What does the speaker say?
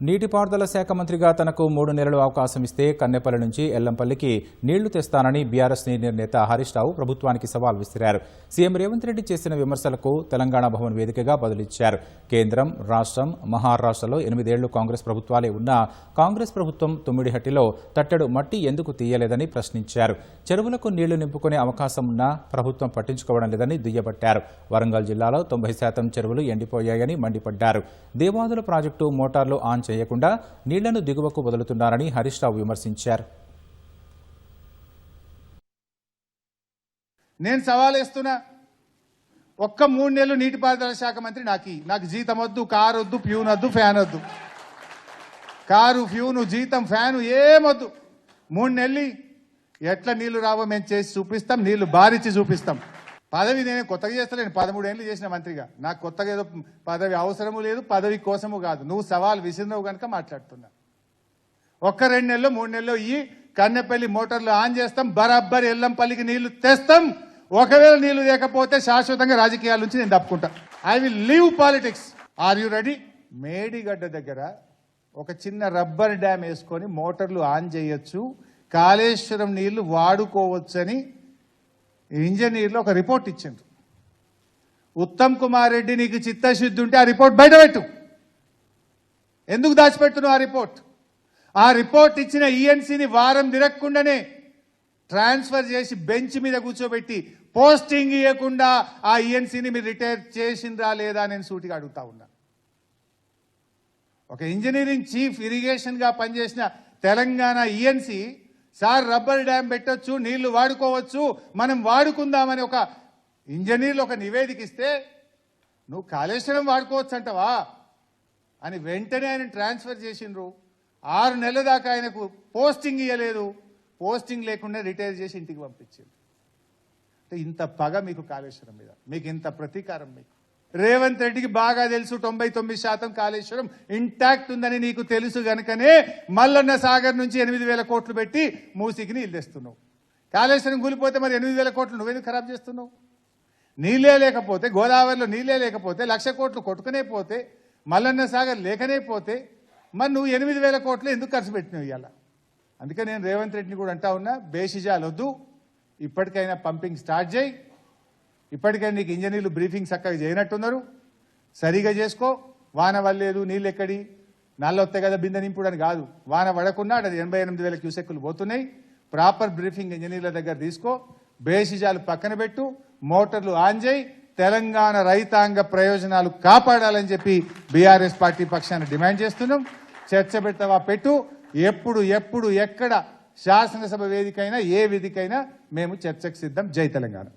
నీటిపారుదల శాఖ మంత్రిగా తనకు 3 నెలలు అవకాశం ఇస్తే కన్నెపల్లి నుంచి ఎల్లంపల్లికి నీళ్లు తెస్తానని బీఆర్ఎస్ సీనియర్ నేత హరీష్ రావు ప్రభుత్వానికి సవాల్ విసిరారు. సీఎం రేవంత్ రెడ్డి చేసిన విమర్శలకు తెలంగాణ భవన్ వేదికగా బదులిచ్చారు. కేంద్రం, రాష్ట్రం, మహారాష్ట్రలో 8 ఏళ్లు కాంగ్రెస్ ప్రభుత్వాలే ఉన్నా కాంగ్రెస్ ప్రభుత్వం తుమ్మిడిహట్టిలో తట్టెడు మట్టి ఎందుకు తీయలేదని ప్రశ్నించారు. చెరువులకు నీళ్లు నింపుకునే అవకాశం ఉన్నా ప్రభుత్వం పట్టించుకోవడం లేదని దుయ్యబట్టారు. వరంగల్ జిల్లాలో 90% చెరువులు ఎండిపోయాయని మండిపడ్డారు. దేవాదుల ప్రాజెక్టు మోటార్లు ఆన్ చేయకుండా నీళ్లను దిగువకు వదులుతున్నారని హరీష్ రావు విమర్శించారు. నేను సవాలేస్తున్నా, ఒక్క 3 నెలలు నీటిపారుదల శాఖ మంత్రి నాకు జీతం వద్దు, కారు వద్దు, ఫ్యూన్ వద్దు, ఫ్యాన్ వద్దు. కారు, ఫ్యూను, జీతం, ఫ్యాను ఏమొద్దు. 3 నెలలు ఎట్లా నీళ్లు రావో మేము చేసి చూపిస్తాం, నీళ్లు బారిచ్చి చూపిస్తాం. పదవి నేను కొత్తగా చేస్తలేను, 13 ఏళ్ళు చేసిన మంత్రిగా. నాకు కొత్తగా ఏదో పదవి అవసరము లేదు, పదవి కోసము కాదు. నువ్వు సవాల్ విసిరినవు కనుక మాట్లాడుతున్నా. ఒక్క 2 నెలలు 3 నెలలు ఈ కన్నెపల్లి మోటార్లు ఆన్ చేస్తాం, బరాబ్బర్ ఎల్లంపల్లికి నీళ్లు తెస్తాం. ఒకవేళ నీళ్లు లేకపోతే శాశ్వతంగా రాజకీయాల నుంచి నేను తప్పుకుంటా. I will leave politics. Are you ready? Medigadda దగ్గర ఒక చిన్న రబ్బర్ డ్యామ్ వేసుకొని మోటార్లు ఆన్ చేయొచ్చు, కాళేశ్వరం నీళ్లు వాడుకోవచ్చని ఇంజనీర్లు ఒక రిపోర్ట్ ఇచ్చిండ్రు. ఉత్తమ్ కుమార్ రెడ్డి నీకు చిత్తశుద్ధి ఉంటే ఆ రిపోర్ట్ బయటపెట్టు. ఎందుకు దాచిపెడుతున్నావు ఆ రిపోర్ట్ ఇచ్చిన ఈఎన్సీని వారం తిరగకుండానే ట్రాన్స్ఫర్ చేసి బెంచ్ మీద కూర్చోబెట్టి పోస్టింగ్ ఇవ్వకుండా ఆ ఈఎన్సీని మీరు రిటైర్ చేసిండ్రా లేదా నేను సూటిగా అడుగుతా ఉన్నా. ఒక ఇంజనీరింగ్ చీఫ్ ఇరిగేషన్ గా పనిచేసిన Telangana ENC sir rubber dam పెట్టొచ్చు, నీళ్లు వాడుకోవచ్చు, మనం వాడుకుందామని ఒక ఇంజనీర్లు ఒక నివేదిక ఇస్తే నువ్వు కాళేశ్వరం వాడుకోవచ్చు అంటవా అని వెంటనే ఆయన ట్రాన్స్ఫర్ చేసిండ్రు. 6 నెలల దాకా ఆయనకు పోస్టింగ్ ఇవ్వలేదు. పోస్టింగ్ లేకుండా రిటైర్ చేసి ఇంటికి పంపించింది. అంటే ఇంత పగ మీకు కాళేశ్వరం మీద, మీకు ఇంత ప్రతీకారం. మీకు రేవంత్ రెడ్డికి బాగా తెలుసు 99% కాళేశ్వరం ఇంటాక్ట్ ఉందని నీకు తెలుసు గనుకనే మల్లన్న సాగర్ నుంచి 8,000 కోట్లు పెట్టి మూసికి నీళ్ళు తెస్తున్నావు. కాళేశ్వరం కూలిపోతే మరి 8,000 కోట్లు నువ్వెందుకు ఖరాబ్ చేస్తున్నావు? నీళ్ళే లేకపోతే, గోదావరిలో నీళ్ళే లేకపోతే, 1,00,000 కోట్లు కొట్టుకునే పోతే, మల్లన్న సాగర్ లేకనే పోతే మరి నువ్వు 8,000 కోట్లు ఎందుకు ఖర్చు పెట్టినావు ఇవాళ? అందుకే నేను రేవంత్ రెడ్డిని కూడా అంటా ఉన్నా, బేషిజాలు వద్దు, ఇప్పటికైనా పంపింగ్ స్టార్ట్ చేయి. ఇప్పటికైనా నీకు ఇంజనీర్లు బ్రీఫింగ్ చక్కగా చేయనట్టున్నారు, సరిగా చేసుకో. వాన వల్లేదు, నీళ్ళు ఎక్కడి నల్ల వస్తాయి కదా బిందె నింపుడని కాదు. వాన పడకుండా అది 88,000 క్యూసెక్కులు పోతున్నాయి. ప్రాపర్ బ్రీఫింగ్ ఇంజనీర్ల దగ్గర తీసుకో, బేషిజాలు పక్కన పెట్టు, మోటార్లు ఆన్ చేయి, తెలంగాణ రైతాంగ ప్రయోజనాలు కాపాడాలని చెప్పి బీఆర్ఎస్ పార్టీ పక్షాన్ని డిమాండ్ చేస్తున్నాం. చర్చ పెట్టవా పెట్టు, ఎప్పుడు ఎక్కడ శాసనసభ వేదికైనా ఏ వేదికైనా మేము చర్చకు సిద్ధం. జై తెలంగాణ.